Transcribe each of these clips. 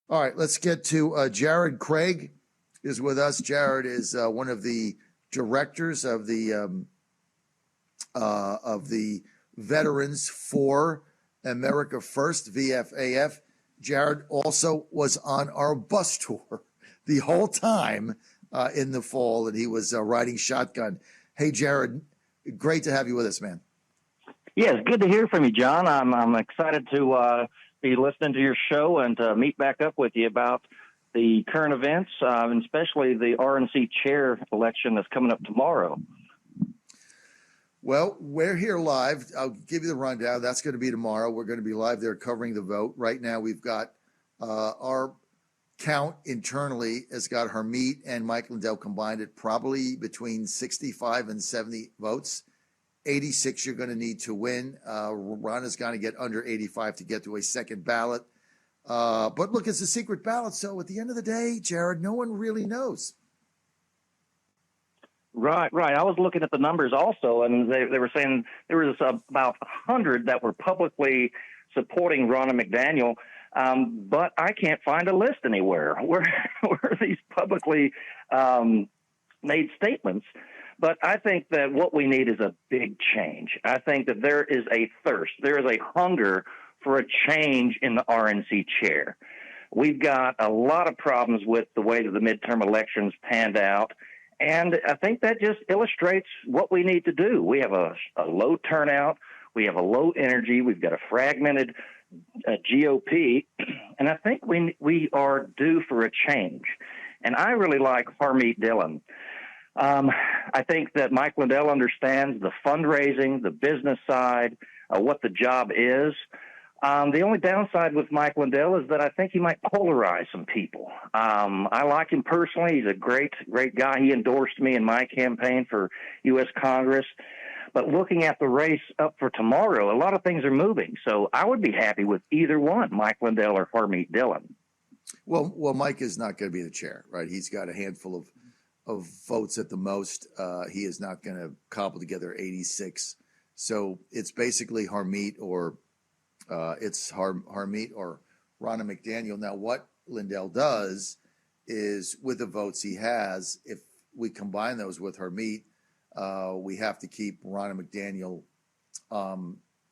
All right, let's get to Jared. Craig is with us. Jared is one of the directors of the Veterans for America First, VFAF. Jared also was on our bus tour the whole time in the fall, and he was riding shotgun. Hey, Jared, great to have you with us, man. Yes, good to hear from you, John. I'm excited to be listening to your show and to meet back up with you about the current events, and especially the RNC Chair Election that's coming up tomorrow. Well, we're here live. I'll give you the rundown. That's going to be tomorrow. We're going to be live there covering the vote. Right now, we've got our count internally has got Harmeet and Mike Lindell combined at probably between 65 and 70 votes. 86 you're going to need to win. Ron is going to get under 85 to get to a second ballot. But look, it's a secret ballot. So at the end of the day, Jared, no one really knows. Right. I was looking at the numbers also, and they were saying there was about 100 that were publicly supporting Ronna McDaniel, but I can't find a list anywhere where are these publicly made statements. But I think that what we need is a big change. I think that there is a thirst, there is a hunger for a change in the RNC chair. We've got a lot of problems with the way that the midterm elections panned out, and I think that just illustrates what we need to do. We have a low turnout, we have a low energy, we've got a fragmented GOP, and I think we are due for a change. And I really like Harmeet Dhillon. I think that Mike Lindell understands the fundraising, the business side, what the job is. The only downside with Mike Lindell is that I think he might polarize some people. I like him personally. He's a great guy. He endorsed me in my campaign for U.S. Congress. But looking at the race up for tomorrow, a lot of things are moving. So I would be happy with either one, Mike Lindell or Harmeet Dhillon. Well, Mike is not going to be the chair, right? He's got a handful of votes at the most. He is not going to cobble together 86. So it's basically Harmeet or Harmeet or Ronna McDaniel. Now, what Lindell does is with the votes he has, if we combine those with Harmeet, we have to keep Ronna McDaniel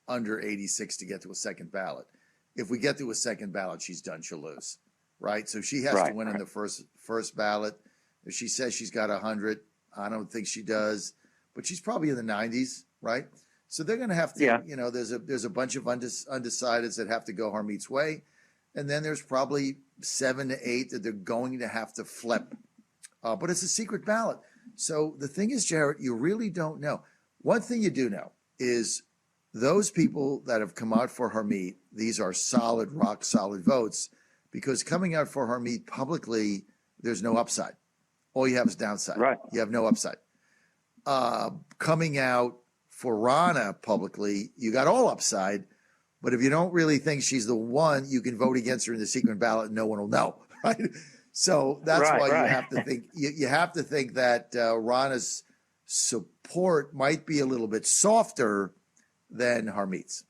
under 86 to get to a second ballot. If we get to a second ballot, she's done. She'll lose, right? So she has to win in the first ballot. If she says she's got 100, I don't think she does, but she's probably in the 90s, right? So they're going to have to, there's a bunch of undecideds that have to go Harmeet's way, and then there's probably 7 to 8 that they're going to have to flip. But it's a secret ballot. So the thing is, Jared, you really don't know. One thing you do know is those people that have come out for Harmeet, these are solid, rock solid votes, because coming out for Harmeet publicly, there's no upside. All you have is downside. Right. You have no upside. Coming out for Ronna publicly, you got all upside. But if you don't really think she's the one, you can vote against her in the secret ballot and no one will know. Right. So that's why you have to think you have to think that Ronna's support might be a little bit softer than Harmeet's.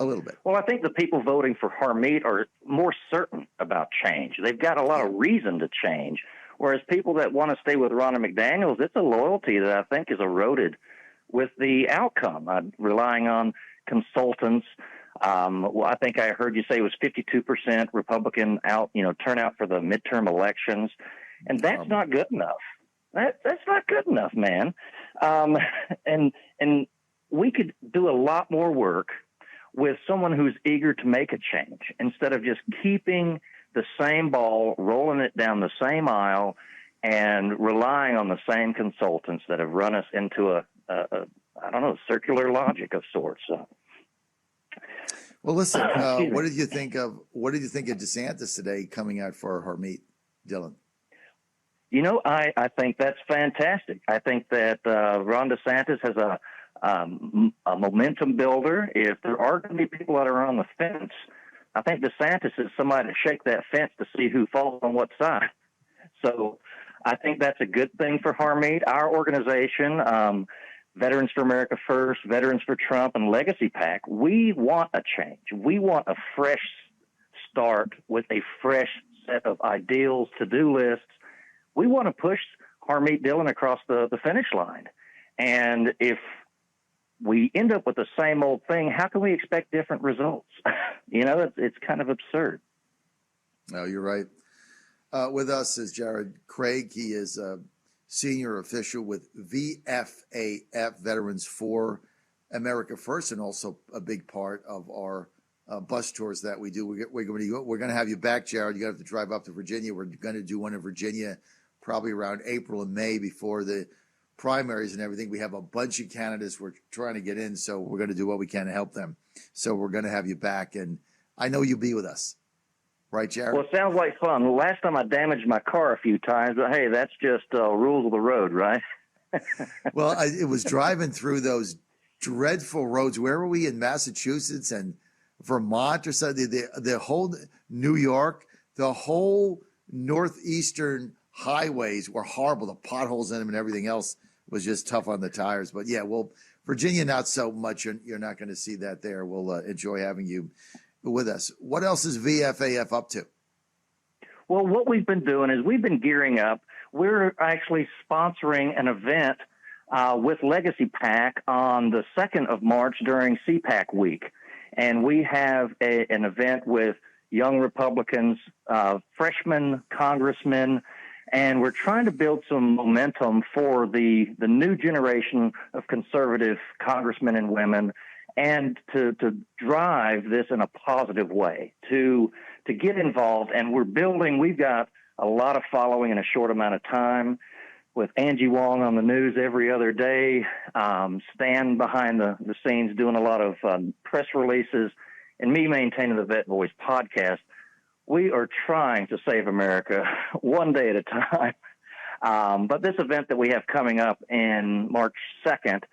A little bit. Well, I think the people voting for Harmeet are more certain about change. They've got a lot of reason to change. Whereas people that want to stay with Ronna McDaniel, it's a loyalty that I think is eroded with the outcome, relying on consultants. Well, I think I heard you say it was 52% Republican turnout for the midterm elections, and that's not good enough. That's not good enough, man. And we could do a lot more work with someone who's eager to make a change instead of just keeping the same ball, rolling it down the same aisle, and relying on the same consultants that have run us into a circular logic of sorts. Well, listen, what did you think of DeSantis today coming out for Harmeet Dhillon? I think that's fantastic. I think that Ron DeSantis has a momentum builder. If there are going to be people that are on the fence, I think DeSantis is somebody to shake that fence to see who falls on what side. So I think that's a good thing for Harmeet. Our organization, Veterans for America First, Veterans for Trump, and Legacy-PAC, we want a change. We want a fresh start with a fresh set of ideals, to-do lists. We want to push Harmeet Dhillon across the finish line. And if we end up with the same old thing, how can we expect different results? It's kind of absurd. No, you're right. With us is Jared Craig. He is a senior official with VFAF, Veterans for America First, and also a big part of our bus tours that we do. We're going to have you back, Jared. You're going to have to drive up to Virginia. We're going to do one in Virginia probably around April and May before the primaries and everything. We have a bunch of candidates we're trying to get in, so we're going to do what we can to help them. So we're going to have you back, and I know you'll be with us. Right, Jared? Well, it sounds like fun. The last time I damaged my car a few times, but hey, that's just rules of the road, right? Well, it was driving through those dreadful roads. Where were we, in Massachusetts and Vermont or something? The whole New York, the whole northeastern highways were horrible. The potholes in them and everything else was just tough on the tires. But yeah, well, Virginia, not so much. You're not going to see that there. We'll enjoy having you with us. What else is VFAF up to? Well, what we've been doing is we've been gearing up. We're actually sponsoring an event with Legacy-PAC on the 2nd of March during CPAC week. And we have an event with young Republicans, freshmen, congressmen, and we're trying to build some momentum for the new generation of conservative congressmen and women, and to drive this in a positive way, to get involved. And we've got a lot of following in a short amount of time, with Angie Wong on the news every other day, Stan behind the scenes doing a lot of press releases, and me maintaining the Vet Voice podcast. We are trying to save America one day at a time. But this event that we have coming up in March 2nd,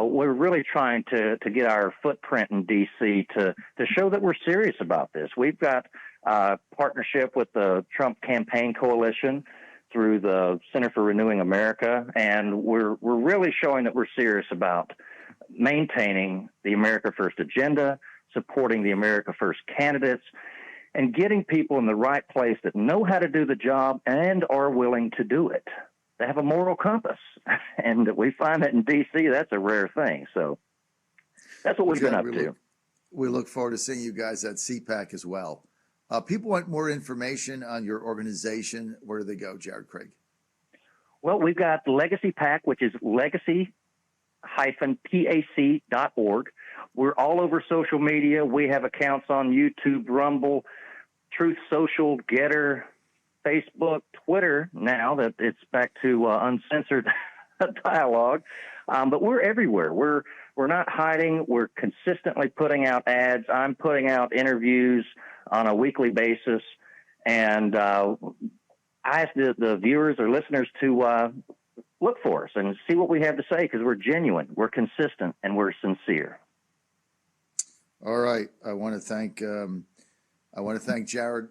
we're really trying to get our footprint in D.C. to show that we're serious about this. We've got a partnership with the Trump Campaign Coalition through the Center for Renewing America, and we're really showing that we're serious about maintaining the America First agenda, supporting the America First candidates, and getting people in the right place that know how to do the job and are willing to do it. They have a moral compass, and we find that in D.C. that's a rare thing. So that's what we've been up to. We look forward to seeing you guys at CPAC as well. People want more information on your organization. Where do they go, Jared Craig? Well, we've got Legacy-PAC, which is legacy-pac.org. We're all over social media. We have accounts on YouTube, Rumble, Truth Social, Getter, Facebook, Twitter, now that it's back to uncensored dialogue. But we're everywhere. We're not hiding. We're consistently putting out ads. I'm putting out interviews on a weekly basis. And I ask the viewers or listeners to look for us and see what we have to say, because we're genuine, we're consistent, and we're sincere. All right. I want to thank Jared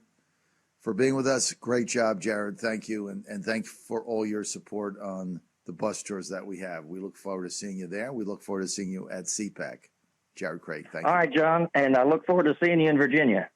for being with us. Great job, Jared. Thank you. And thank you for all your support on the bus tours that we have. We look forward to seeing you there. We look forward to seeing you at CPAC. Jared Craig, thank you. All right, John. And I look forward to seeing you in Virginia.